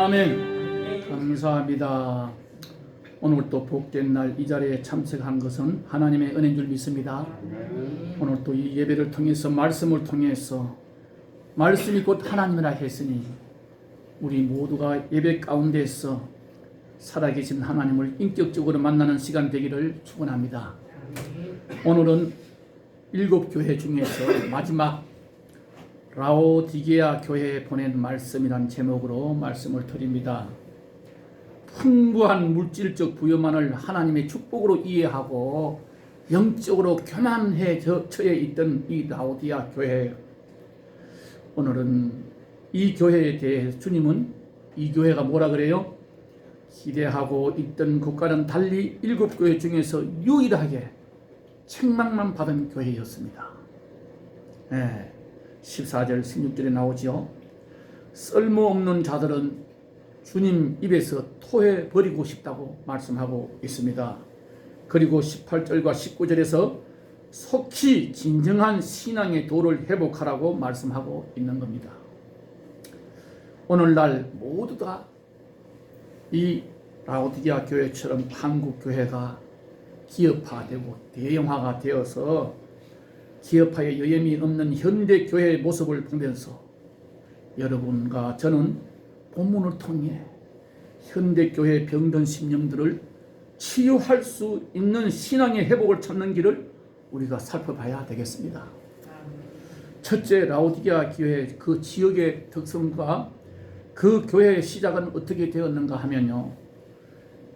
아멘. 감사합니다. 오늘 또 복된 날 이 자리에 참석한 것은 하나님의 은혜인 줄 믿습니다. 오늘 또 이 예배를 통해서 말씀을 통해서 말씀이 곧 하나님이라 했으니 우리 모두가 예배 가운데서 살아계신 하나님을 인격적으로 만나는 시간 되기를 축원합니다. 오늘은 7교회 중에서 마지막 라오디게아 교회에 보낸 말씀이란 제목으로 말씀을 드립니다. 풍부한 물질적 부여만을 하나님의 축복으로 이해하고 영적으로 교만해 처해 있던 이 라오디게아 교회, 오늘은 이 교회에 대해 주님은 이 교회가 뭐라 그래요? 기대하고 있던 것과는 달리 7교회 중에서 유일하게 책망만 받은 교회였습니다. 14절 16절에 나오죠. 쓸모없는 자들은 주님 입에서 토해버리고 싶다고 말씀하고 있습니다. 그리고 18절과 19절에서 속히 진정한 신앙의 도를 회복하라고 말씀하고 있는 겁니다. 오늘날 모두 다 이 라오디게아 교회처럼 한국 교회가 기업화되고 대형화가 되어서 기업화에 여염이 없는 현대 교회의 모습을 보면서 여러분과 저는 본문을 통해 현대 교회의 병든 심령들을 치유할 수 있는 신앙의 회복을 찾는 길을 우리가 살펴봐야 되겠습니다. 첫째, 라오디게아 교회 그 지역의 특성과 그 교회의 시작은 어떻게 되었는가 하면요,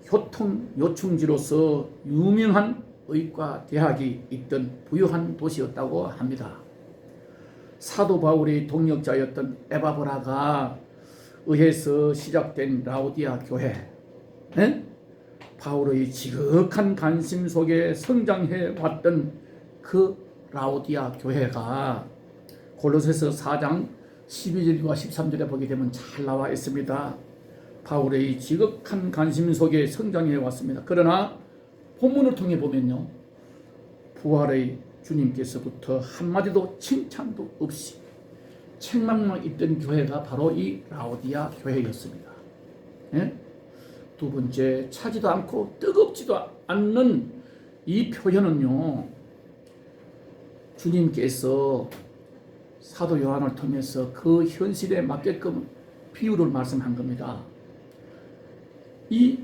교통 요충지로서 유명한 의과 대학이 있던 부유한 도시였다고 합니다. 사도 바울의 동역자였던 에바브라가 의해서 시작된 라오디게아 교회, 바울의 지극한 관심 속에 성장해 왔던 그 라오디게아 교회가 골로새서 4장 12절과 13절에 보게 되면 잘 나와 있습니다. 바울의 지극한 관심 속에 성장해 왔습니다. 그러나 본문을 통해 보면요, 부활의 주님께서부터 한마디도 칭찬도 없이 책망만 있던 교회가 바로 이 라오디게아 교회였습니다. 두 번째, 차지도 않고 뜨겁지도 않는 이 표현은요, 주님께서 사도 요한을 통해서 그 현실에 맞게끔 비유를 말씀한 겁니다. 이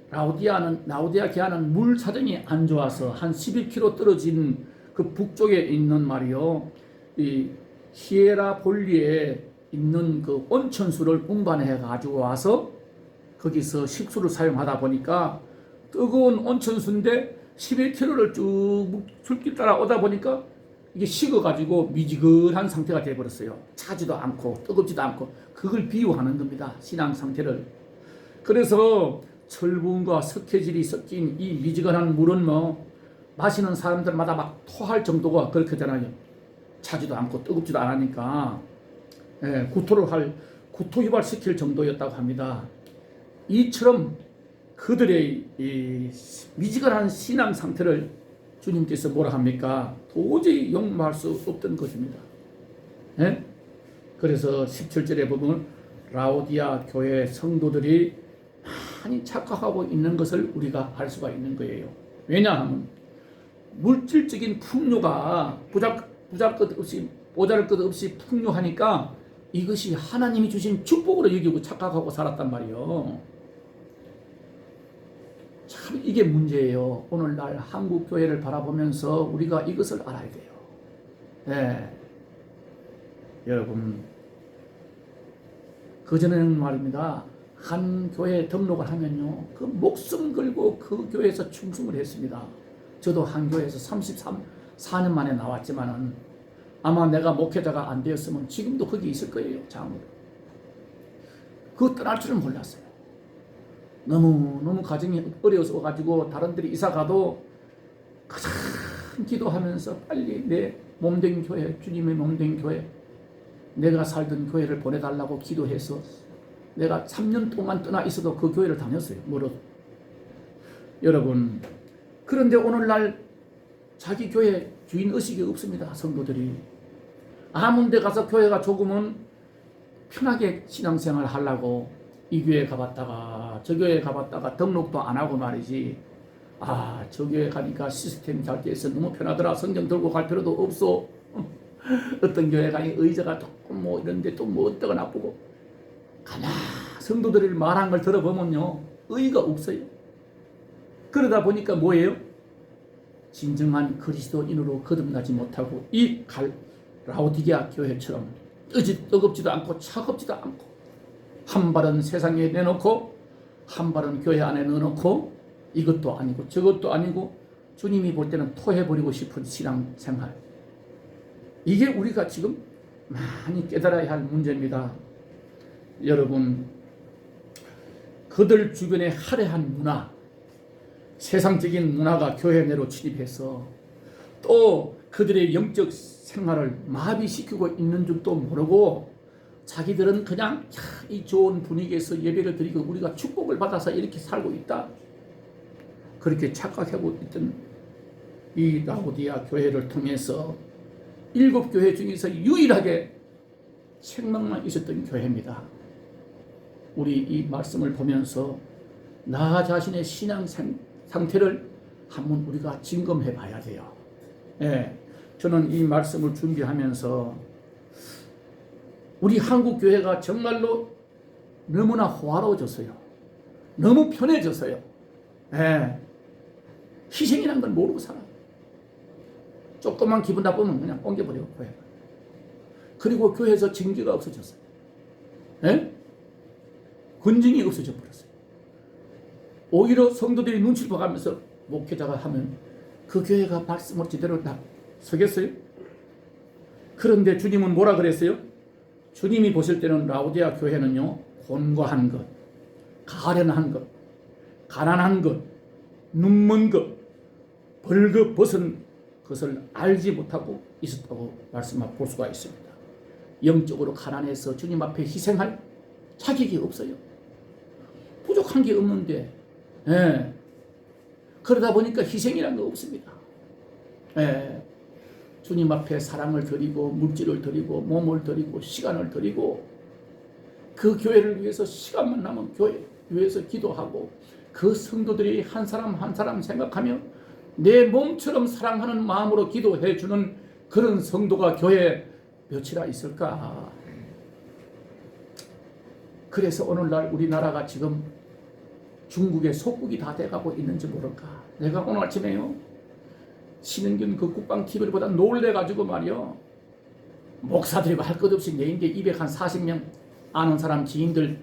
라오디게아는 물 사정이 안 좋아서 한 11km 떨어진 그 북쪽에 있는 말이요, 이 히에라볼리에 있는 그 온천수를 운반해 가지고 와서 거기서 식수를 사용하다 보니까 뜨거운 온천수인데 11km를 쭉 줄길 따라 오다 보니까 이게 식어가지고 미지근한 상태가 되어버렸어요. 차지도 않고 뜨겁지도 않고. 그걸 비유하는 겁니다, 신앙 상태를. 그래서 철분과 석회질이 섞인 이 미지근한 물은 뭐 마시는 사람들마다 막 토할 정도가 그렇게 되나요. 차지도 않고 뜨겁지도 않으니까 구토 유발시킬 정도였다고 합니다. 이처럼 그들의 이 미지근한 신앙 상태를 주님께서 뭐라 합니까? 도저히 용납할 수 없던 것입니다. 그래서 17절에 보면 라오디게아 교회 성도들이 많이 착각하고 있는 것을 우리가 알 수가 있는 거예요. 왜냐하면 물질적인 풍요가 모자랄 것 없이 풍요하니까 이것이 하나님이 주신 축복으로 여기고 착각하고 살았단 말이에요. 참 이게 문제예요. 오늘날 한국 교회를 바라보면서 우리가 이것을 알아야 돼요. 여러분, 그전에는 말입니다, 한 교회에 등록을 하면요, 그 목숨 걸고 그 교회에서 충성을 했습니다. 저도 한 교회에서 34년 만에 나왔지만은 아마 내가 목회자가 안 되었으면 지금도 거기 있을 거예요, 장으로. 그거 떠날 줄은 몰랐어요. 너무 가정이 어려워서 가지고 다른 데로 이사 가도 가장 기도하면서 빨리 내 몸된 교회, 주님의 몸된 교회, 내가 살던 교회를 보내달라고 기도해서 내가 3년 동안 떠나 있어도 그 교회를 다녔어요, 멀어도. 여러분, 그런데 오늘날 자기 교회 주인의식이 없습니다, 성도들이. 아무 데 가서 교회가 조금은 편하게 신앙생활 하려고 이 교회 가봤다가 저 교회 가봤다가 등록도 안 하고 말이지. 아, 저 교회 가니까 시스템이 잘 돼서 너무 편하더라. 성경 들고 갈 필요도 없어. 어떤 교회 가니 의자가 조금 뭐 이런데 또 뭐 어떠가 나쁘고. 가만 성도들이 말한 걸 들어보면요, 의의가 없어요. 그러다 보니까 뭐예요? 진정한 그리스도인으로 거듭나지 못하고 이 라오디게아 교회처럼 뜨겁지도 않고 차갑지도 않고 한 발은 세상에 내놓고 한 발은 교회 안에 넣어놓고 이것도 아니고 저것도 아니고 주님이 볼 때는 토해버리고 싶은 신앙생활. 이게 우리가 지금 많이 깨달아야 할 문제입니다. 여러분, 그들 주변에 화려한 문화, 세상적인 문화가 교회 내로 침입해서 또 그들의 영적 생활을 마비시키고 있는 줄도 모르고 자기들은 그냥 이 좋은 분위기에서 예배를 드리고 우리가 축복을 받아서 이렇게 살고 있다, 그렇게 착각하고 있던 이 라오디게아 교회를 통해서 7교회 중에서 유일하게 책망만 있었던 교회입니다. 우리 이 말씀을 보면서 나 자신의 신앙 상태를 한번 우리가 점검해 봐야 돼요. 예, 저는 이 말씀을 준비하면서 우리 한국 교회가 정말로 너무나 호화로워졌어요. 너무 편해졌어요. 예, 희생이란 걸 모르고 살아요. 조금만 기분 나쁘면 그냥 옮겨버리고 교회가. 그리고 교회에서 증거가 없어졌어요. 예? 건증이 없어져 버렸어요. 오히려 성도들이 눈치를 봐가면서 목회자가 하면 그 교회가 말씀을 제대로 다 서겠어요? 그런데 주님은 뭐라 그랬어요? 주님이 보실 때는 라오디게아 교회는요, 곤고한 것, 가련한 것, 가난한 것, 눈먼 것, 벌거벗은 것을 알지 못하고 있었다고 말씀을 볼 수가 있습니다. 영적으로 가난해서 주님 앞에 희생할 자격이 없어요. 부족한 게 없는데, 예. 그러다 보니까 희생이란 거 없습니다. 예. 주님 앞에 사랑을 드리고 물질을 드리고 몸을 드리고 시간을 드리고 그 교회를 위해서 시간만 남은 교회 위해서 기도하고 그 성도들이 한 사람 한 사람 생각하며 내 몸처럼 사랑하는 마음으로 기도해 주는 그런 성도가 교회에 몇이나 있을까? 그래서 오늘날 우리나라가 지금 중국의 속국이 다 돼가고 있는지 모를까? 내가 오늘 아침에요, 신은균 그 국방 TV를 보다 놀래가지고 말이요, 목사들이 할 것 없이 내 인제 240명 아는 사람 지인들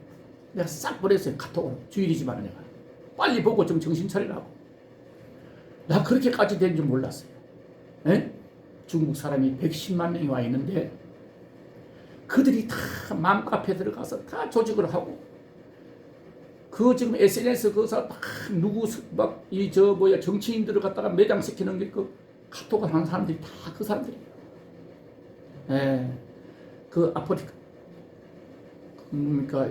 내가 싹 보냈어요. 카톡으로. 주일이지만 내가 빨리 보고 좀 정신 차리라고. 나 그렇게까지 된 줄 몰랐어요. 에? 중국 사람이 110만 명이 와 있는데 그들이 다 맘카페 들어가서 다 조직을 하고 그 지금 SNS 그사 다 누구 막 이 저 뭐야 정치인들을 갖다가 매장시키는 게 그 카톡을 하는 사람들이 다 그 사람들이에요. 예, 그 아프리카 그러니까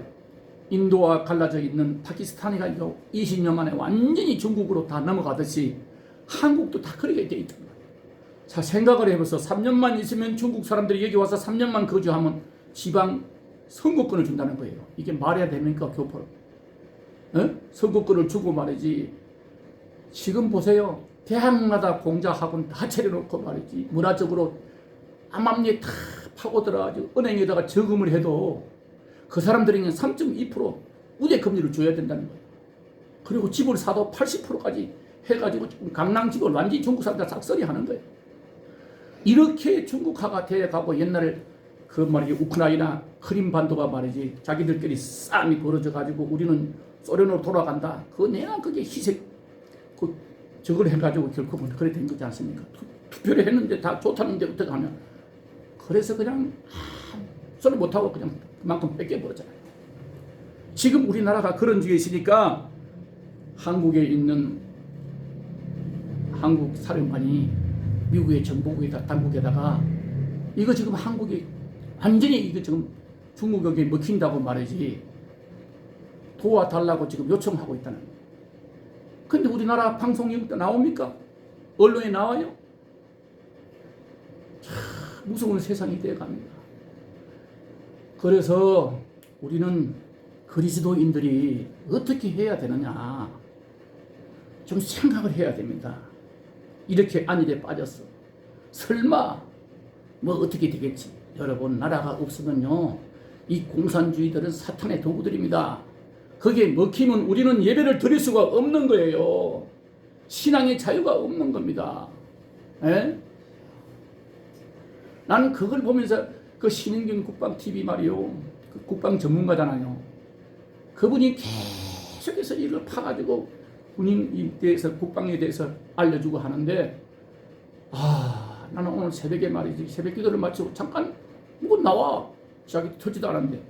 인도와 갈라져 있는 파키스탄이가 20년 만에 완전히 중국으로 다 넘어가듯이 한국도 다 그렇게 돼 있단 말이에요. 자, 생각을 해보세요. 3년만 있으면 중국 사람들이 여기 와서 3년만 거주하면 지방 선거권을 준다는 거예요. 이게 말해야 됩니까, 교포를? 선거권을 주고 말이지. 지금 보세요. 대학마다 공자학원 다 차려놓고 말이지. 문화적으로 암암리에 다 파고들어가지고 은행에다가 저금을 해도 그 사람들에게는 3.2% 우대금리를 줘야 된다는 거예요. 그리고 집을 사도 80%까지 해가지고 강낭집을 완전히 중국 사람들 싹쓸이 하는 거예요. 이렇게 중국화가 돼가고 옛날에 그 말이지 우크라이나 크림반도가 말이지 자기들끼리 싸움이 벌어져가지고 우리는 소련으로 돌아간다. 내가 그게 희생 저걸 해가지고 결국은 그래 된 거지 않습니까? 투표를 했는데 다 좋다는데 어떻게 하면 그래서 그냥 소리 못하고 그냥 그만큼 뺏겨버렸잖아요. 지금 우리나라가 그런 주에 있으니까 한국에 있는 한국 사령관이 미국의 정보국에다 당국에다가 이거 지금 한국이 완전히 이거 지금 중국에게 먹힌다고 말이지 도와달라고 지금 요청하고 있다는 거예요. 근데 우리나라 방송이 나옵니까? 언론에 나와요? 참 무서운 세상이 되어갑니다. 그래서 우리는 그리스도인들이 어떻게 해야 되느냐 좀 생각을 해야 됩니다. 이렇게 안일에 빠졌어. 설마 뭐 어떻게 되겠지. 여러분, 나라가 없으면요 이 공산주의들은 사탄의 도구들입니다. 거기에 먹히면 우리는 예배를 드릴 수가 없는 거예요. 신앙의 자유가 없는 겁니다. 에? 나는 그걸 보면서 그 신인균 국방TV 말이요, 그 국방 전문가잖아요. 그분이 계속해서 이걸 파가지고 군인에 대해서, 국방에 대해서 알려주고 하는데, 나는 오늘 새벽에 말이지, 새벽 기도를 마치고 잠깐 뭐 나와 자기 터지도 않았는데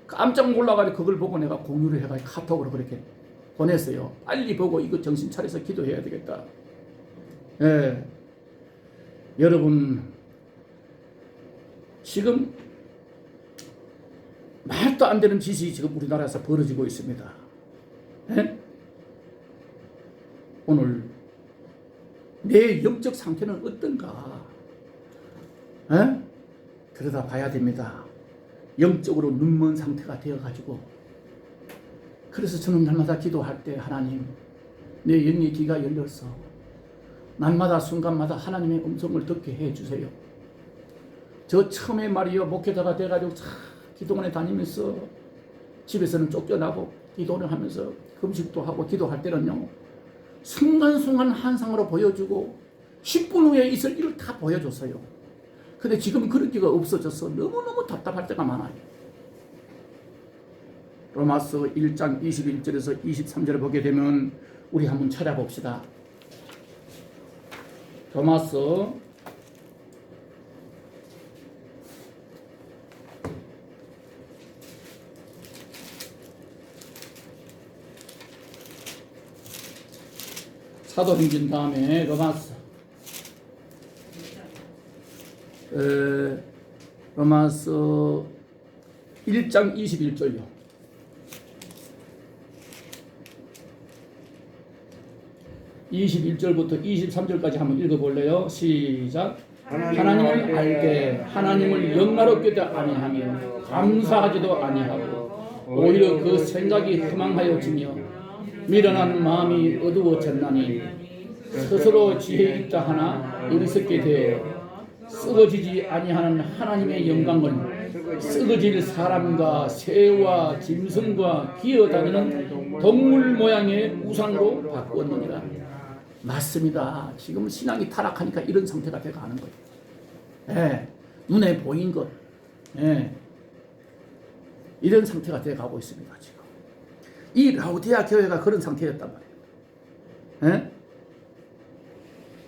깜짝 놀라가지고 그걸 보고 내가 공유를 해가지고 카톡으로 그렇게 보냈어요. 빨리 보고 이거 정신 차려서 기도해야 되겠다. 예. 여러분, 지금 말도 안 되는 짓이 지금 우리나라에서 벌어지고 있습니다. 예? 오늘 내 영적 상태는 어떤가? 예? 들여다 봐야 됩니다. 영적으로 눈먼 상태가 되어가지고. 그래서 저는 날마다 기도할 때 하나님, 내 영의 귀가 열렸어. 날마다 순간마다 하나님의 음성을 듣게 해주세요. 저 처음에 말이요, 목회자가 돼가지고 기도원에 다니면서 집에서는 쫓겨나고 기도를 하면서 금식도 하고 기도할 때는요, 순간순간 환상으로 보여주고 10분 후에 있을 일을 다 보여줬어요. 근데 지금 그런 게가 없어져서 너무너무 답답할 때가 많아요. 로마서 1장 21절에서 23절을 보게 되면 우리 한번 찾아봅시다. 로마서 사도행전 다음에 로마서 1장 21절요. 21절부터 23절까지 한번 읽어볼래요? 시작. 하나님을 알게 하나님을 영화롭게도 아니하며 감사하지도 아니하고 오히려 그 생각이 허망하여지며 미련한 마음이 어두워졌나니 스스로 지혜 있다 하나 어리석게 되어 썩어지지 아니하는 하나님의 영광을 썩어질 사람과 새와 짐승과 기어다니는 동물 모양의 우상으로 바꾸었느니라. 맞습니다. 지금 신앙이 타락하니까 이런 상태가 돼가는 거예요. 예, 눈에 보인 것, 예, 이런 상태가 돼가고 있습니다. 지금 이 라오디아 교회가 그런 상태였단 말이에요. 예?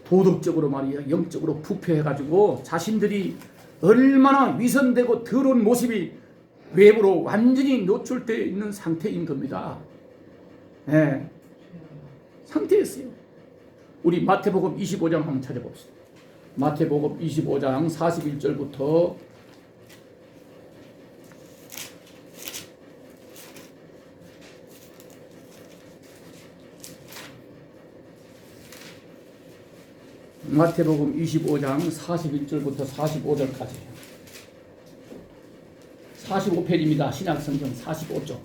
도덕적으로 말이야, 영적으로 부패해가지고 자신들이 얼마나 위선되고 더러운 모습이 외부로 완전히 노출되어 있는 상태인 겁니다. 예, 상태였어요. 우리 마태복음 25장 한번 찾아봅시다. 마태복음 25장 41절부터 마태복음 25장 41절부터 45절까지 45페이지입니다. 신약성경 45쪽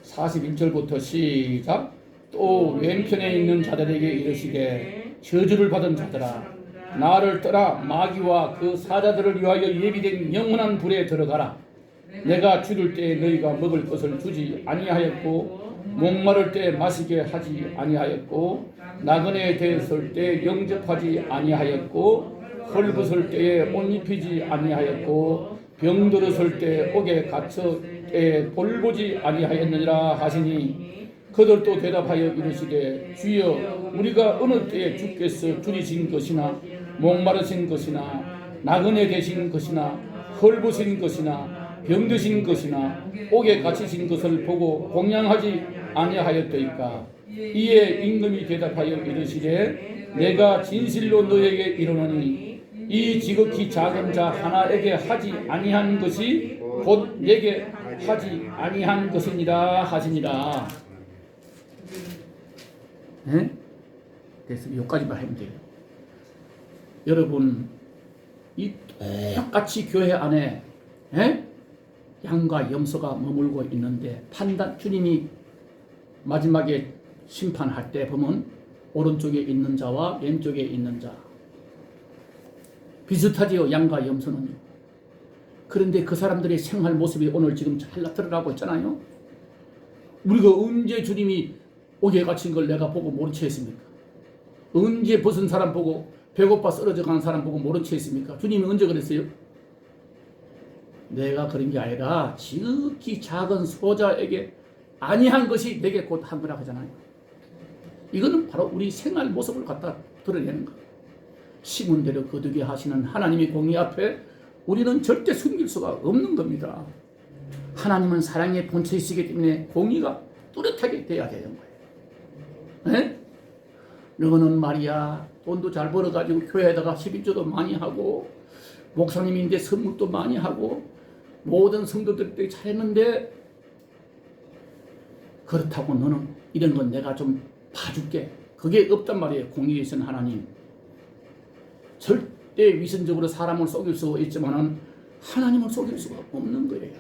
41절부터 시작. 또 왼편에 있는 자들에게 이르시되 저주를 받은 자들아 나를 떠나 마귀와 그 사자들을 위하여 예비된 영원한 불에 들어가라. 내가 죽을 때 너희가 먹을 것을 주지 아니하였고 목마를 때 마시게 하지 아니하였고 나그네에 대했을 때 영접하지 아니하였고 헐벗을 때에 옷 입히지 아니하였고 병들었을 때 옥에 갇혀 때에 돌보지 아니하였느니라 하시니 그들도 대답하여 이르시되 주여 우리가 어느 때에 주께서 줄이신 것이나 목마르신 것이나 나그네 되신 것이나 헐벗은 것이나 병드신 것이나 옥에 갇히신 것을 보고 공양하지 아니하였더이까. 이에 임금이 대답하여 이르시되 내가 진실로 너에게 이르노니 이 지극히 작은 자 하나에게 하지 아니한 것이 곧 내게 하지 아니한 것이니라 하시니라. 네? 그래서 여기까지만 하면 돼요. 여러분 이 똑같이 교회 안에 양과 염소가 머물고 있는데 주님이 마지막에 심판할 때 보면 오른쪽에 있는 자와 왼쪽에 있는 자 비슷하지요. 양과 염소는요. 그런데 그 사람들의 생활 모습이 오늘 지금 잘 나타나고 있잖아요. 우리가 언제 주님이 옥에 갇힌 걸 내가 보고 모른 채 했습니까? 언제 벗은 사람 보고 배고파 쓰러져 가는 사람 보고 모른 채 했습니까? 주님이 언제 그랬어요? 내가 그런 게 아니라 지극히 작은 소자에게 아니한 것이 내게 곧 한 거라고 하잖아요. 이거는 바로 우리 생활 모습을 갖다 드러내는 거예요. 심은 대로 거두게 하시는 하나님의 공의 앞에 우리는 절대 숨길 수가 없는 겁니다. 하나님은 사랑의 본체이시기 때문에 공의가 뚜렷하게 돼야 되는 거예요. 에? 너는 말이야 돈도 잘 벌어가지고 교회에다가 11조도 많이 하고 목사님인데 선물도 많이 하고 모든 성도들도 잘했는데 그렇다고 너는 이런 건 내가 좀 봐줄게. 그게 없단 말이에요. 공의에 있는 하나님. 절대 위선적으로 사람을 속일 수 있지만 하나님을 속일 수가 없는 거예요.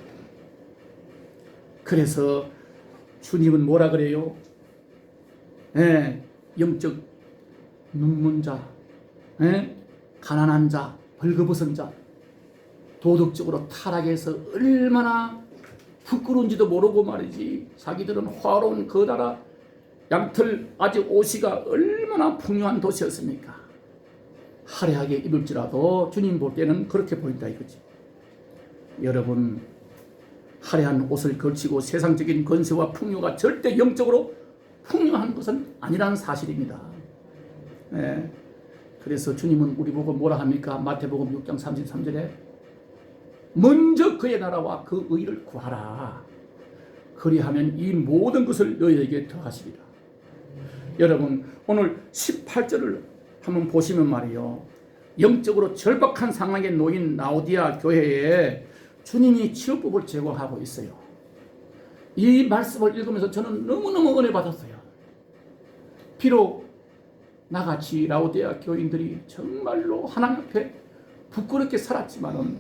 그래서 주님은 뭐라 그래요? 영적 눈먼 자, 가난한 자, 벌거벗은 자, 도덕적으로 타락해서 얼마나 부끄러운지도 모르고 말이지. 자기들은 화로운 그 나라 양털 아직 오시가 얼마나 풍요한 도시였습니까? 화려하게 입을지라도 주님 볼 때는 그렇게 보인다 이거지. 여러분, 화려한 옷을 걸치고 세상적인 권세와 풍요가 절대 영적으로 풍요한 것은 아니라는 사실입니다. 그래서 주님은 우리 보고 뭐라 합니까? 마태복음 6장 33절에 먼저 그의 나라와 그 의를 구하라. 그리하면 이 모든 것을 너희에게 더하시리라. 여러분, 오늘 18절을 한번 보시면 말이요, 영적으로 절박한 상황에 놓인 라오디아 교회에 주님이 치유법을 제공하고 있어요. 이 말씀을 읽으면서 저는 너무너무 은혜 받았어요. 비록 나같이 라오디아 교인들이 정말로 하나님 앞에 부끄럽게 살았지만은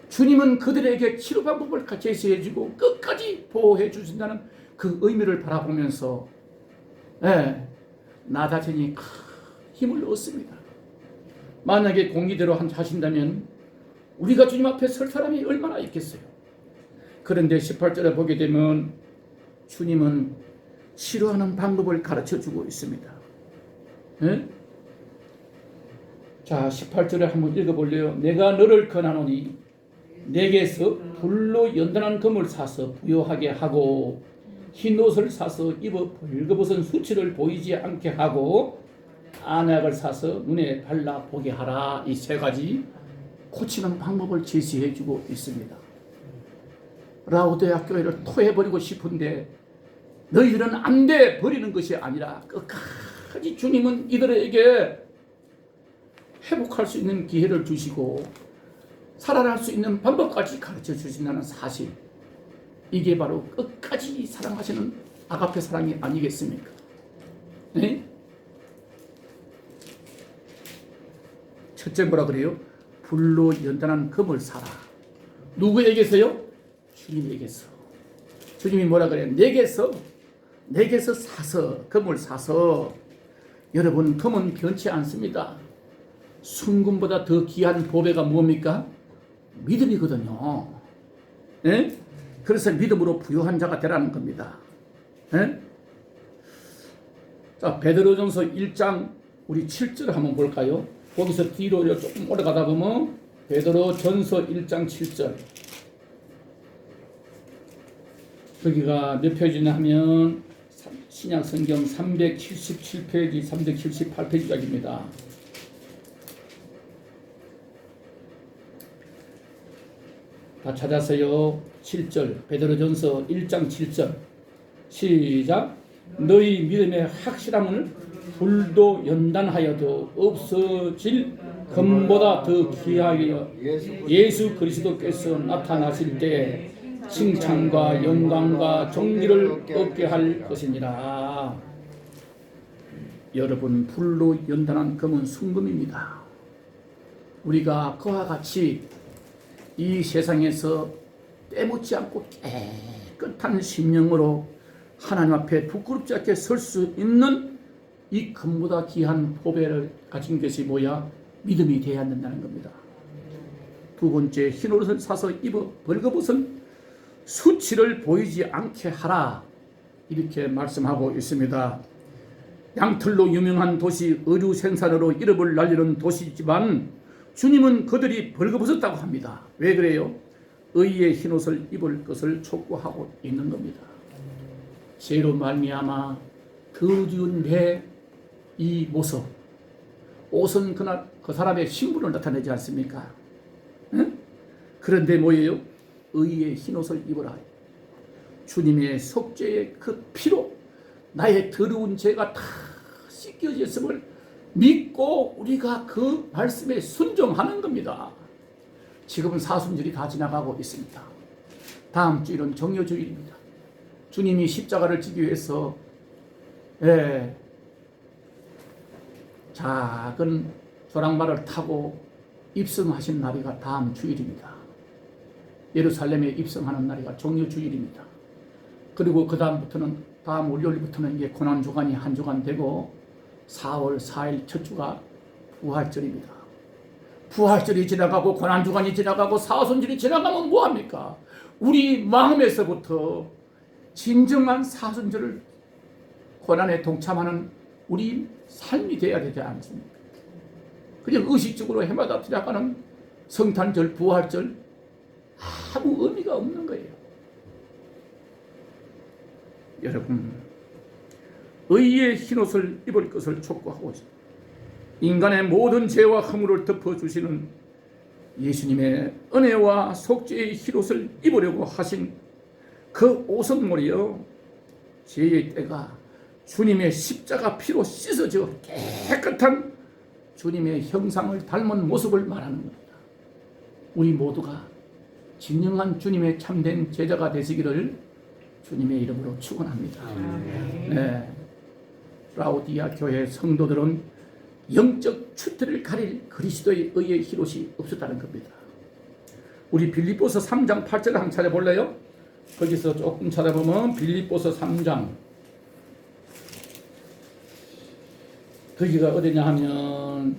주님은 그들에게 치료 방법을 제시해주고 끝까지 보호해 주신다는 그 의미를 바라보면서 나 자신이 힘을 얻습니다. 만약에 공의대로 하신다면 우리가 주님 앞에 설 사람이 얼마나 있겠어요. 그런데 18절에 보게 되면 주님은 치료하는 방법을 가르쳐주고 있습니다. 자, 18절을 한번 읽어볼래요? 내가 너를 권하노니 내게서 불로 연단한 금을 사서 부요하게 하고 흰 옷을 사서 입어 벌거벗은 수치를 보이지 않게 하고 안약을 사서 눈에 발라 보게 하라. 이 세 가지 고치는 방법을 제시해주고 있습니다. 라오디아 교회를 토해버리고 싶은데 너희들은 안 돼 버리는 것이 아니라 끝까지 주님은 이들에게 회복할 수 있는 기회를 주시고 살아날 수 있는 방법까지 가르쳐 주신다는 사실, 이게 바로 끝까지 사랑하시는 아가페 사랑이 아니겠습니까? 네? 첫째 뭐라 그래요? 불로 연단한 금을 사라. 누구에게서요? 주님에게서. 주님이 뭐라 그래요? 내게서 사서, 금을 사서. 여러분, 금은 변치 않습니다. 순금보다 더 귀한 보배가 뭡니까? 믿음이거든요. 네? 그래서 믿음으로 부유한 자가 되라는 겁니다. 네? 자, 베드로전서 1장 우리 7절 한번 볼까요? 거기서 뒤로 조금 올라가다 보면 베드로전서 1장 7절, 거기가 몇 페이지나 하면 신약 성경 377페이지, 378페이지까지입니다. 다 찾았어요. 7절, 베드로전서 1장 7절. 시작. 너희 믿음의 확실함을 불도 연단하여도 없어질 금보다 더 귀하여 예수 그리스도께서 나타나실 때 칭찬과 영광과 존귀를 얻게 할 것이니라. 여러분, 불로 연단한 금은 순금입니다. 우리가 그와 같이 이 세상에서 때묻지 않고 깨끗한 심령으로 하나님 앞에 부끄럽지 않게 설 수 있는 이 금보다 귀한 보배를 가진 것이 뭐야? 믿음이 되어야 된다는 겁니다. 두 번째, 흰 옷을 사서 입어 벌거벗은 수치를 보이지 않게 하라, 이렇게 말씀하고 있습니다. 양털로 유명한 도시, 의류 생산으로 이름을 날리는 도시지만 주님은 그들이 벌거벗었다고 합니다. 왜 그래요? 의의 흰 옷을 입을 것을 촉구하고 있는 겁니다. 죄로 말미암아 더러운 내 이 모습, 옷은 그날 그 사람의 신분을 나타내지 않습니까? 응? 그런데 뭐예요? 의의 흰 옷을 입으라. 주님의 속죄의 그 피로 나의 더러운 죄가 다 씻겨졌음을 믿고 우리가 그 말씀에 순종하는 겁니다. 지금은 사순절이 다 지나가고 있습니다. 다음 주일은 정료주일입니다. 주님이 십자가를 지기 위해서 작은 조랑말을 타고 입성하신 날이가 다음 주일입니다. 예루살렘에 입성하는 날이가 정료주일입니다. 그리고 그 다음부터는 다음 월요일부터는 이제 고난주간이 한 주간 되고 4월 4일 첫 주가 부활절입니다. 부활절이 지나가고 고난주간이 지나가고 사순절이 지나가면 뭐합니까? 우리 마음에서부터 진정한 사순절을 고난에 동참하는 우리 삶이 되어야 되지 않습니까? 그냥 의식적으로 해마다 지나가는 성탄절, 부활절 아무 의미가 없는 거예요. 여러분, 의의 흰옷을 입을 것을 촉구하고 있습니다. 인간의 모든 죄와 허물을 덮어주시는 예수님의 은혜와 속죄의 흰옷을 입으려고 하신 그 옷은 뭐리요? 죄의 때가 주님의 십자가 피로 씻어져 깨끗한 주님의 형상을 닮은 모습을 말하는 겁니다. 우리 모두가 진정한 주님의 참된 제자가 되시기를 주님의 이름으로 축원합니다. 네. 라오디아 교회 성도들은 영적 추태를 가릴 그리스도의 의의 흰옷이 없었다는 겁니다. 우리 빌립보서 3장 8절을 한번 찾아볼래요? 거기서 조금 찾아보면 빌립보서 3장, 거기가 어디냐 하면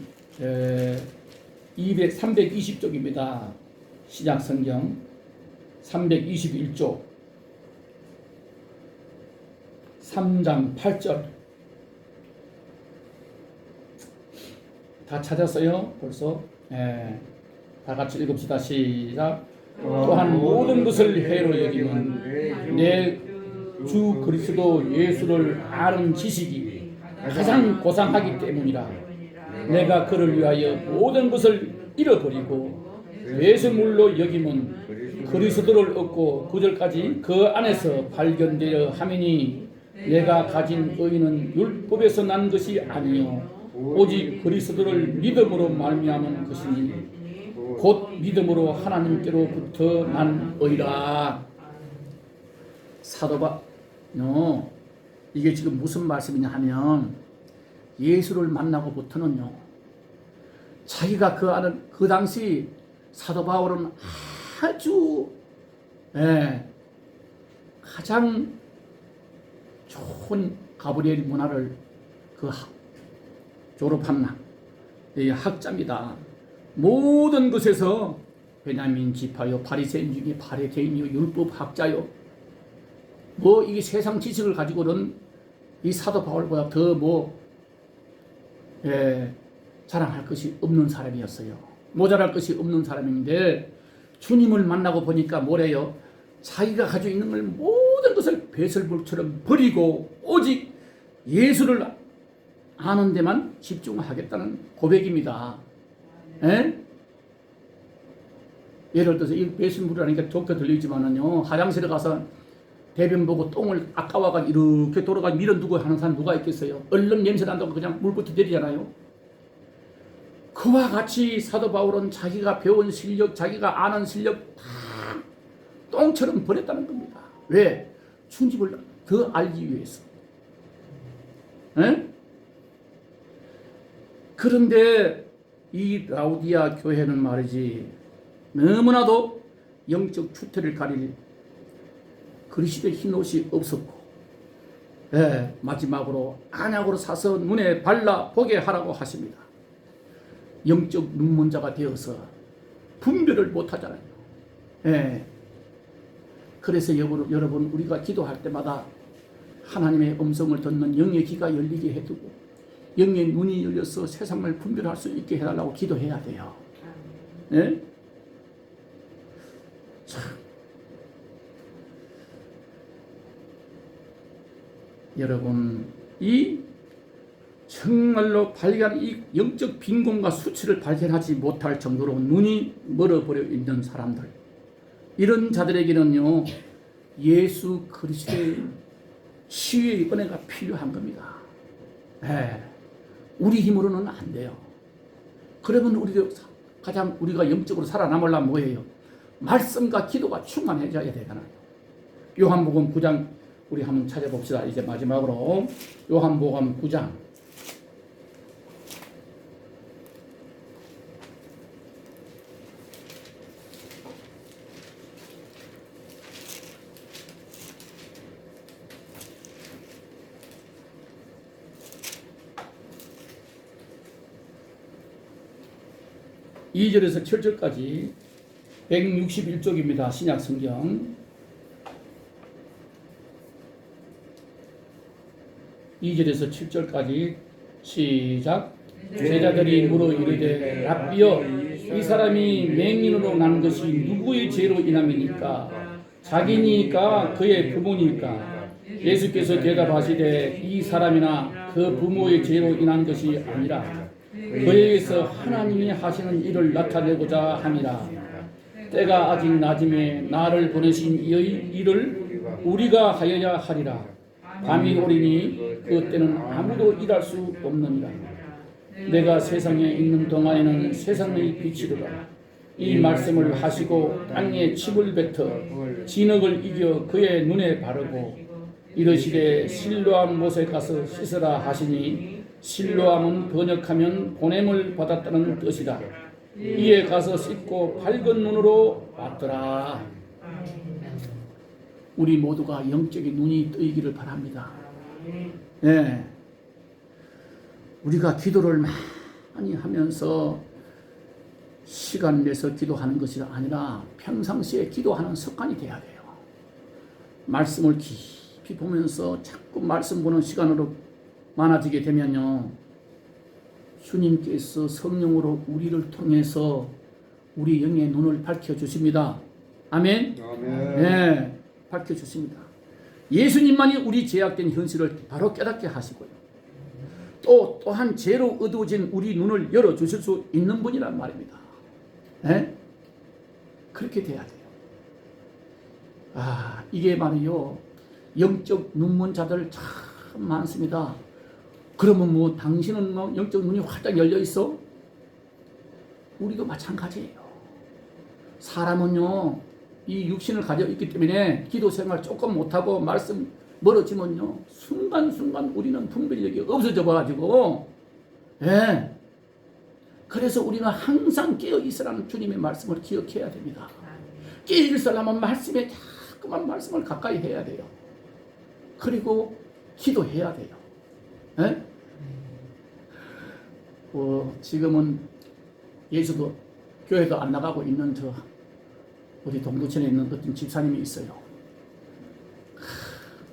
320쪽입니다. 신약성경 321쪽 3장 8절. 다 찾았어요? 벌써? 다 같이 읽읍시다. 시작. 또한 모든 것을 해로 여기면 내 주 그리스도 예수를 아는 지식이 가장 고상하기 때문이라. 내가 그를 위하여 모든 것을 잃어버리고 예수물로 여기면 그리스도를 얻고 9절까지 그 안에서 발견되려 하매니 내가 가진 의는 율법에서 난 것이 아니요 오직 그리스도를 믿음으로 말미암은 것이니 곧 믿음으로 하나님께로부터 난 의라. 이게 지금 무슨 말씀이냐 하면 예수를 만나고부터는요, 자기가 그 당시 사도 바울은 아주 가장 좋은 가브리엘 문화를 졸업한 학자입니다. 모든 것에서 베냐민 지파요, 바리새인 중에 바리새인이요, 율법 학자요, 이게 세상 지식을 가지고는 이 사도 바울보다 더 자랑할 것이 없는 사람이었어요. 모자랄 것이 없는 사람인데 주님을 만나고 보니까 뭐래요? 자기가 가지고 있는 걸 모든 것을 배설물처럼 버리고 오직 예수를 아는 데만 집중하겠다는 고백입니다. 예를 들어서 이 배설물이라니까 좋게 들리지만은요, 화장실에 가서 대변 보고 똥을 아까워가지고 이렇게 돌아가 밀어두고 하는 사람 누가 있겠어요? 얼른 냄새 난다고 그냥 물부터 내리잖아요. 그와 같이 사도 바울은 자기가 배운 실력, 자기가 아는 실력 다 똥처럼 버렸다는 겁니다. 왜? 주님을 더 알기 위해서. 그런데 이 라오디아 교회는 말이지, 너무나도 영적 추태를 가릴 그리스도의 흰옷이 없었고, 마지막으로 안약으로 사서 눈에 발라 보게 하라고 하십니다. 영적 눈먼자가 되어서 분별을 못하잖아요. 그래서 여러분 우리가 기도할 때마다 하나님의 음성을 듣는 영의 귀가 열리게 해두고 영의 눈이 열려서 세상을 분별할 수 있게 해달라고 기도해야 돼요. 참. 여러분, 이 정말로 발견 이 영적 빈곤과 수치를 발견하지 못할 정도로 눈이 멀어버려 있는 사람들, 이런 자들에게는요 예수 그리스도의 치유의 은혜가 필요한 겁니다. 우리 힘으로는 안 돼요. 그러면 우리가 영적으로 살아남으려면 뭐예요? 말씀과 기도가 충만해져야 되잖아요. 요한복음 9장 우리 한번 찾아봅시다. 이제 마지막으로 요한복음 9장 2절에서 7절까지 161쪽입니다. 신약성경 2절에서 7절까지 시작. 제자들이 물어 이르되 랍비여, 이 사람이 맹인으로 난 것이 누구의 죄로 인함이니까? 자기니까 그의 부모니까? 예수께서 대답하시되 이 사람이나 그 부모의 죄로 인한 것이 아니라 그에게서 하나님이 하시는 일을 나타내고자 함이라. 때가 아직 낮음에 나를 보내신 이의 일을 우리가 하여야 하리라. 밤이 오리니 그 때는 아무도 일할 수 없느니라. 내가 세상에 있는 동안에는 세상의 빛이로라. 이 말씀을 하시고 땅에 침을 뱉어 진흙을 이겨 그의 눈에 바르고 이르시되 실로암 못에 가서 씻으라 하시니, 실로암은 번역하면 보냄을 받았다는 뜻이다. 이에 가서 씻고 밝은 눈으로 왔더라. 우리 모두가 영적인 눈이 뜨이기를 바랍니다. 우리가 기도를 많이 하면서 시간 내서 기도하는 것이 아니라 평상시에 기도하는 습관이 돼야 돼요. 말씀을 깊이 보면서 자꾸 말씀 보는 시간으로 많아지게 되면요, 주님께서 성령으로 우리를 통해서 우리 영의 눈을 밝혀주십니다. 아멘? 네, 밝혀주십니다. 예수님만이 우리 제약된 현실을 바로 깨닫게 하시고요, 또한 죄로 어두워진 우리 눈을 열어주실 수 있는 분이란 말입니다. 그렇게 돼야 돼요. 이게 말이요, 영적 눈먼 자들 참 많습니다. 그러면 뭐 당신은 뭐 영적 눈이 활짝 열려 있어? 우리도 마찬가지예요. 사람은요, 이 육신을 가지고 있기 때문에 기도 생활 조금 못하고 말씀 멀어지면요, 순간순간 우리는 분별력이 없어져 봐가지고, 그래서 우리는 항상 깨어 있으라는 주님의 말씀을 기억해야 됩니다. 깨어 있으려면 말씀에 자꾸만 말씀을 가까이 해야 돼요. 그리고 기도해야 돼요. 지금은 예수도 교회도 안 나가고 있는 우리 동두천에 있는 어떤 집사님이 있어요.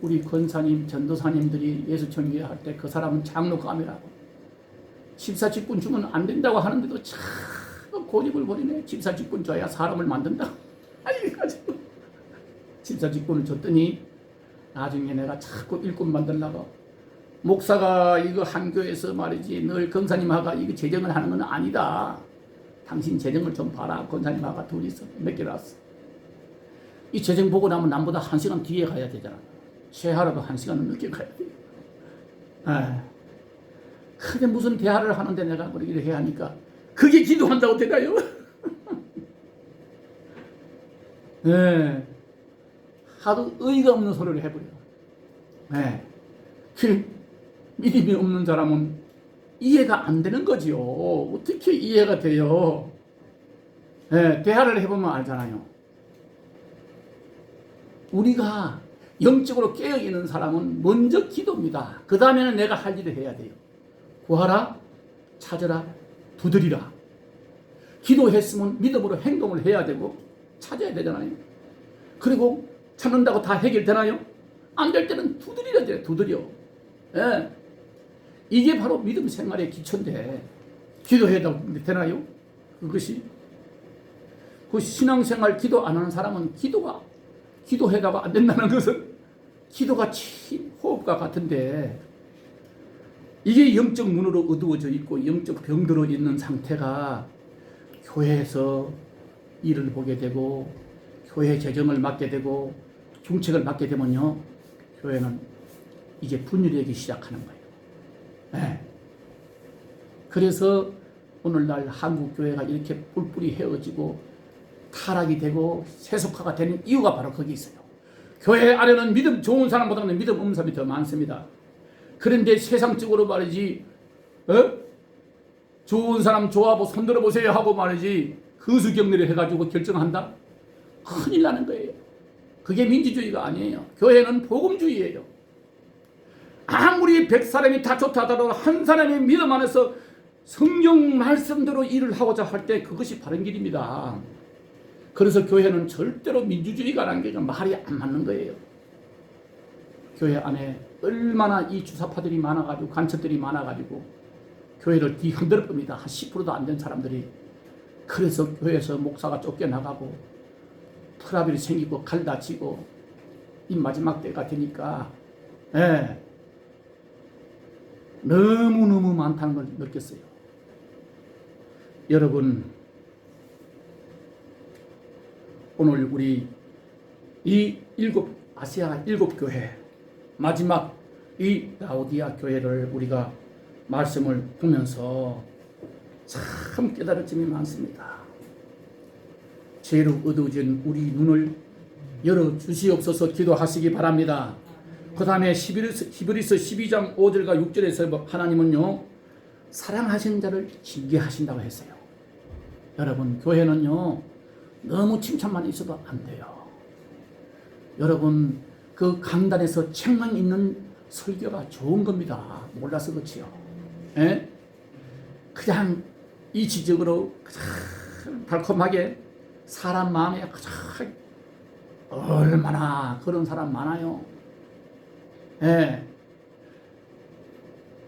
우리 권사님, 전도사님들이 예수 전개할 때 그 사람은 장로감이라고 집사 직분 주면 안 된다고 하는데도 참 고집을 부리네. 집사 직분 줘야 사람을 만든다. 이래가지고 집사 직분을 줬더니 나중에 내가 자꾸 일꾼 만들려고, 목사가 이거 한 교회에서 말이지 늘 권사님하고 이거 재정을 하는 건 아니다. 당신 재정을 좀 봐라. 권사님하고 둘이서 몇 개 났어. 이 재정 보고 나면 남보다 1시간 뒤에 가야 되잖아. 최하라도 1시간은 늦게 가야 돼. 근데 무슨 대화를 하는데 내가 그렇게 해야 하니까 그게 기도한다고 되나요? 하도 의의가 없는 소리를 해버려. 믿음이 없는 사람은 이해가 안 되는 거지요. 어떻게 이해가 돼요? 대화를 해보면 알잖아요. 우리가 영적으로 깨어있는 사람은 먼저 기도입니다. 그 다음에는 내가 할 일을 해야 돼요. 구하라, 찾으라, 두드리라. 기도했으면 믿음으로 행동을 해야 되고 찾아야 되잖아요. 그리고 찾는다고 다 해결되나요? 안 될 때는 두드리라 돼요. 두드려. 예. 이게 바로 믿음 생활의 기초인데 기도해도 되나요? 그것이 그 신앙생활 기도 안 하는 사람은 기도해다가 안 된다는 것은 기도가 호흡과 같은데 이게 영적 눈으로 어두워져 있고 영적 병들어 있는 상태가 교회에서 일을 보게 되고 교회 재정을 맡게 되고 중책을 맡게 되면요 교회는 이제 분열되기 시작하는 거예요. 네. 그래서 오늘날 한국 교회가 이렇게 뿔뿔이 헤어지고 타락이 되고 세속화가 되는 이유가 바로 거기 있어요. 교회 안에는 믿음 좋은 사람보다는 믿음 없는 사람이 더 많습니다. 그런데 세상적으로 말이지 좋은 사람 좋아하고 손들어 보세요 하고 말이지 거수경례를 해가지고 결정한다? 큰일 나는 거예요. 그게 민주주의가 아니에요. 교회는 복음주의예요. 아무리 100사람이 다 좋다 하더라도 한 사람의 믿음 안에서 성경 말씀대로 일을 하고자 할 때 그것이 바른 길입니다. 그래서 교회는 절대로 민주주의가라는 게 말이 안 맞는 거예요. 교회 안에 얼마나 이 주사파들이 많아가지고 간첩들이 많아가지고 교회를 뒤흔들 겁니다. 한 10%도 안 된 사람들이. 그래서 교회에서 목사가 쫓겨나가고 트러블이 생기고 칼 다치고 이 마지막 때가 되니까 너무너무 많다는 걸 느꼈어요. 여러분 오늘 우리 이 아시아 7교회 마지막 이 라오디아 교회를 우리가 말씀을 보면서 참 깨달을 점이 많습니다. 죄로 어두워진 우리 눈을 열어주시옵소서 기도하시기 바랍니다. 그 다음에 히브리서 12장 5절과 6절에서 하나님은요 사랑하신 자를 징계하신다고 했어요. 여러분 교회는요 너무 칭찬만 있어도 안 돼요. 여러분 그 강단에서 책만 있는 설교가 좋은 겁니다. 몰라서 그렇지요. 예? 그냥 이치적으로 그냥 달콤하게 사람 마음에 그냥 얼마나 그런 사람 많아요. 예.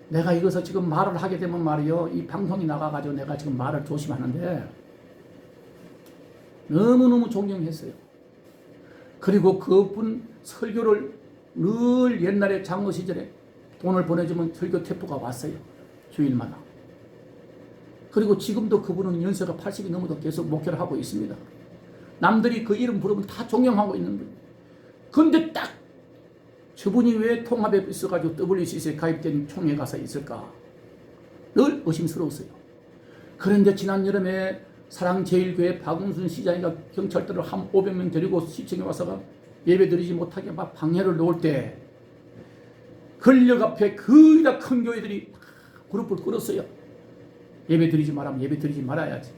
내가 이것을 지금 말을 하게 되면 말이요 이 방송이 나가가지고 내가 지금 말을 조심하는데 너무너무 존경했어요. 그리고 그분 설교를 늘 옛날에 장로 시절에 돈을 보내주면 설교 테프가 왔어요. 주일마다. 그리고 지금도 그분은 연세가 80이 넘어도 계속 목회를 하고 있습니다. 남들이 그 이름 부르면 다 존경하고 있는 분. 그런데 딱 저분이 왜 통합에 있어가지고 WCC에 가입된 총회에 가서 있을까? 늘 의심스러웠어요. 그런데 지난 여름에 사랑제일교회 박은순 시장이가 경찰들을 한 500명 데리고 시청에 와서 예배드리지 못하게 막 방해를 놓을 때 권력 앞에 거의 다 큰 교회들이 그룹을 끌었어요. 예배드리지 말라면 예배드리지 말아야지.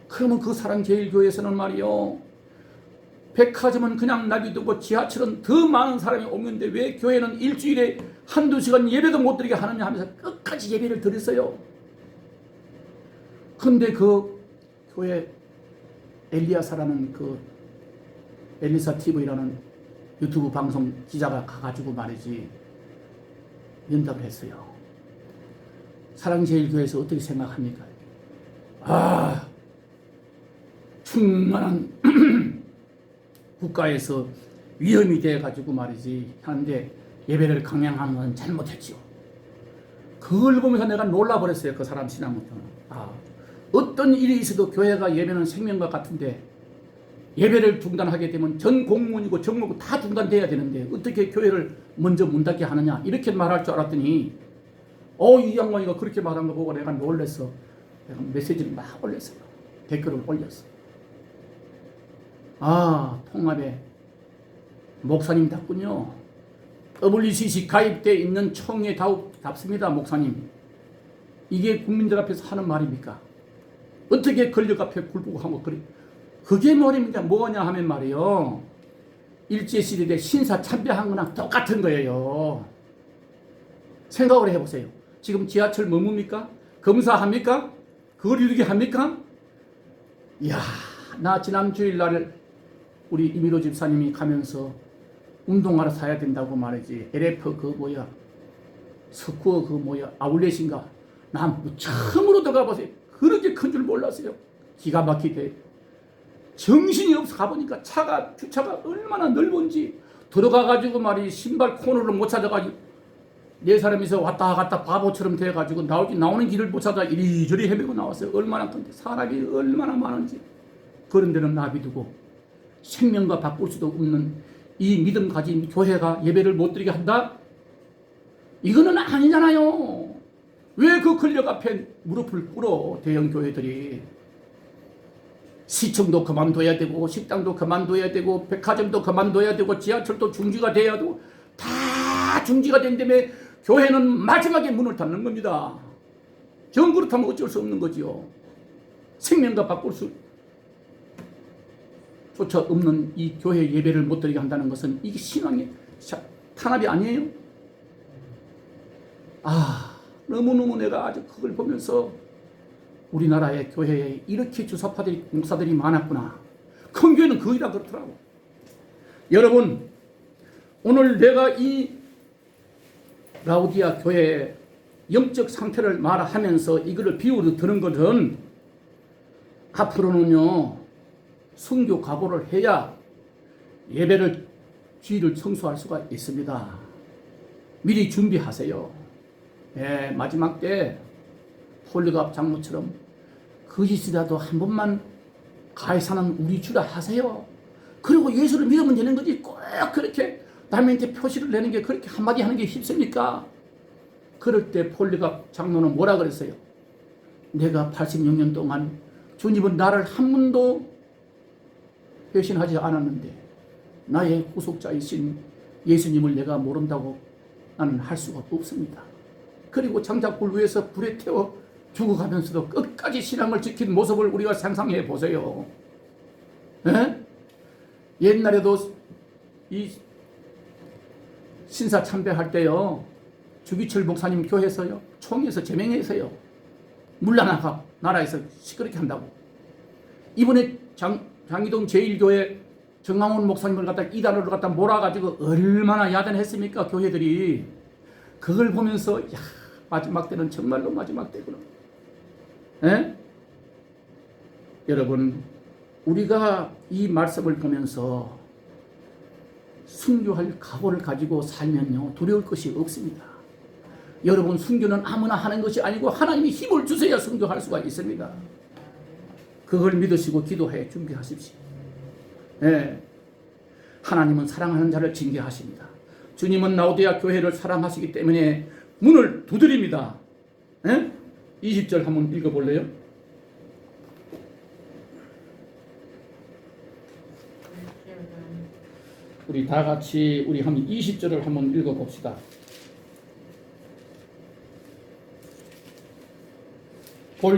그러면 그 사랑제일교회에서는 말이요 백화점은 그냥 놔두고 지하철은 더 많은 사람이 오는데 왜 교회는 일주일에 한두 시간 예배도 못 드리게 하느냐 하면서 끝까지 예배를 드렸어요. 근데 그 교회 엘리야사라는 그 엘리사 TV라는 유튜브 방송 기자가 가가지고 말이지 면담을 했어요. 사랑제일교회에서 어떻게 생각합니까? 충만한 국가에서 위험이 돼가지고 말이지 하는데 예배를 강행하는 건 잘못했죠. 그걸 보면서 내가 놀라버렸어요. 그 사람 신앙부터는. 어떤 일이 있어도 교회가 예배는 생명과 같은데 예배를 중단하게 되면 전 공무원이고 정무고 다 중단돼야 되는데 어떻게 교회를 먼저 문 닫게 하느냐 이렇게 말할 줄 알았더니 이 양반이가 그렇게 말한 거 보고 내가 놀랐어. 내가 메시지를 막 올렸어요. 댓글을 올렸어. 통합에 목사님답군요. WCC 가입되어 있는 총회답습니다. 목사님. 이게 국민들 앞에서 하는 말입니까? 어떻게 권력 앞에 굴복하고 그래? 그게 말입니다. 뭐냐 하면 말이요. 일제시대에 신사 참배한 거랑 똑같은 거예요. 생각을 해보세요. 지금 지하철 머뭅니까? 검사합니까? 거리두기 합니까? 이야, 나 지난 주일날 우리 이미로 집사님이 가면서 운동화를 사야 된다고 말이지. LF 그 뭐야, 스쿠어 그 뭐야, 아울렛인가. 난 처음으로 들어가 보세요. 그렇게 큰 줄 몰랐어요. 기가 막히게 정신이 없어 가보니까 주차가 얼마나 넓은지 들어가가지고 말이 신발 코너를 못 찾아가지고 네 사람이서 왔다 갔다 바보처럼 돼가지고 나오는 길을 못 찾아 이리저리 헤매고 나왔어요. 얼마나 큰데 사람이 얼마나 많은지. 그런 데는 놔비두고 생명과 바꿀 수도 없는 이 믿음 가진 교회가 예배를 못 드리게 한다? 이거는 아니잖아요. 왜 그 권력 앞에 무릎을 꿇어 대형 교회들이. 시청도 그만둬야 되고 식당도 그만둬야 되고 백화점도 그만둬야 되고 지하철도 중지가 돼야 되고 다 중지가 된 다음에 교회는 마지막에 문을 닫는 겁니다. 정 그렇다면 어쩔 수 없는 거지요. 생명과 바꿀 수조차 없는 이 교회 예배를 못 드리게 한다는 것은 이게 신앙의 탄압이 아니에요? 너무너무 내가 아주 그걸 보면서 우리나라의 교회에 이렇게 주사파들이 목사들이 많았구나. 큰 교회는 거의 다 그렇더라고. 여러분, 오늘 내가 이 라우디아 교회의 영적 상태를 말하면서 이거를 비유로 드는 것은 앞으로는요 순교 각오를 해야 예배를 주일을 청소할 수가 있습니다. 미리 준비하세요. 마지막 때 홀리갑 장로처럼 거짓이라도 한 번만 가해사는 우리 주라 하세요. 그리고 예수를 믿으면 되는 거지 꼭 그렇게 남한테 표시를 내는 게 그렇게 한마디 하는 게 힘습니까? 그럴 때 폴리갑 장로는 뭐라 그랬어요? 내가 86년 동안 주님은 나를 한 번도 배신하지 않았는데 나의 구속자이신 예수님을 내가 모른다고 나는 할 수가 없습니다. 그리고 장작불 위에서 불에 태워 죽어가면서도 끝까지 신앙을 지킨 모습을 우리가 상상해 보세요. 옛날에도 이 신사 참배할 때요 주기철 목사님 교회에서요 총회에서 제명해서요 물러나가 나라에서 시끄럽게 한다고. 이번에 장이동 제1교회 정강원 목사님을 갖다 이단으로 갖다 몰아가지고 얼마나 야단했습니까 교회들이. 그걸 보면서 야 마지막 때는 정말로 마지막 때구나. 여러분 우리가 이 말씀을 보면서 순교할 각오를 가지고 살면요 두려울 것이 없습니다. 여러분 순교는 아무나 하는 것이 아니고 하나님이 힘을 주셔야 순교할 수가 있습니다. 그걸 믿으시고 기도해 준비하십시오. 하나님은 사랑하는 자를 징계하십니다. 주님은 라우디아 교회를 사랑하시기 때문에 문을 두드립니다. 20절 한번 읽어볼래요? 우리 다 같이 우리 한번 20절을 한번 읽어봅시다.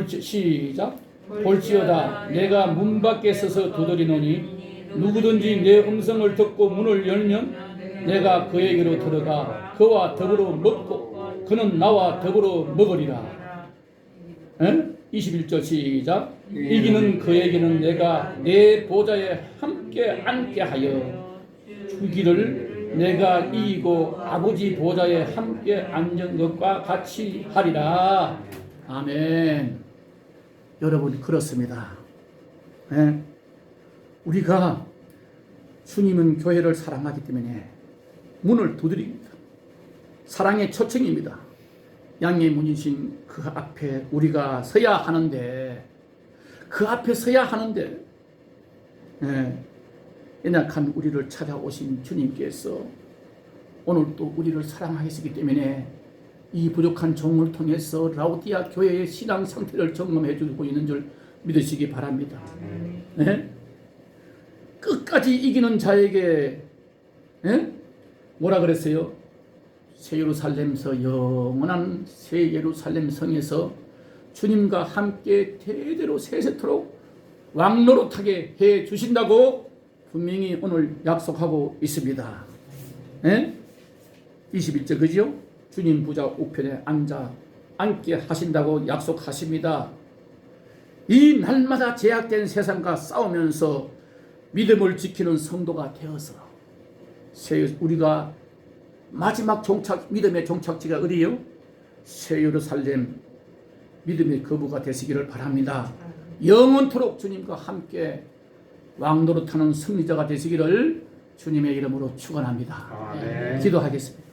시작. 볼지어다 내가 문 밖에 서서 두드리노니 누구든지 내 음성을 듣고 문을 열면 내가 그에게로 들어가 그와 더불어 먹고 그는 나와 더불어 먹으리라. 21절 시작. 이기는 그에게는 내가 내 보좌에 함께 앉게 하여 주기를 내가 이기고 아버지 보좌에 함께 앉은 것과 같이 하리라. 아멘. 여러분 그렇습니다. 우리가 주님은 교회를 사랑하기 때문에 문을 두드립니다. 사랑의 초청입니다. 양의 문이신 그 앞에 우리가 서야 하는데 그 앞에 서야 하는데 연약한 우리를 찾아오신 주님께서 오늘 또 우리를 사랑하시기 때문에 이 부족한 종을 통해서 라우디아 교회의 신앙 상태를 점검해 주고 있는 줄 믿으시기 바랍니다. 끝까지 이기는 자에게 뭐라 그랬어요? 새 예루살렘서 영원한 새 예루살렘 성에서 주님과 함께 대대로 세세토록 왕노릇하게 해 주신다고 분명히 오늘 약속하고 있습니다. 예? 21절 그죠? 주님 보좌 우편에 앉게 하신다고 약속하십니다. 이 날마다 제약된 세상과 싸우면서 믿음을 지키는 성도가 되어서 우리가 마지막 믿음의 종착지가 어디요? 새 예루살렘 믿음의 거부가 되시기를 바랍니다. 영원토록 주님과 함께 왕노릇하는 승리자가 되시기를 주님의 이름으로 축원합니다. 아멘. 기도하겠습니다.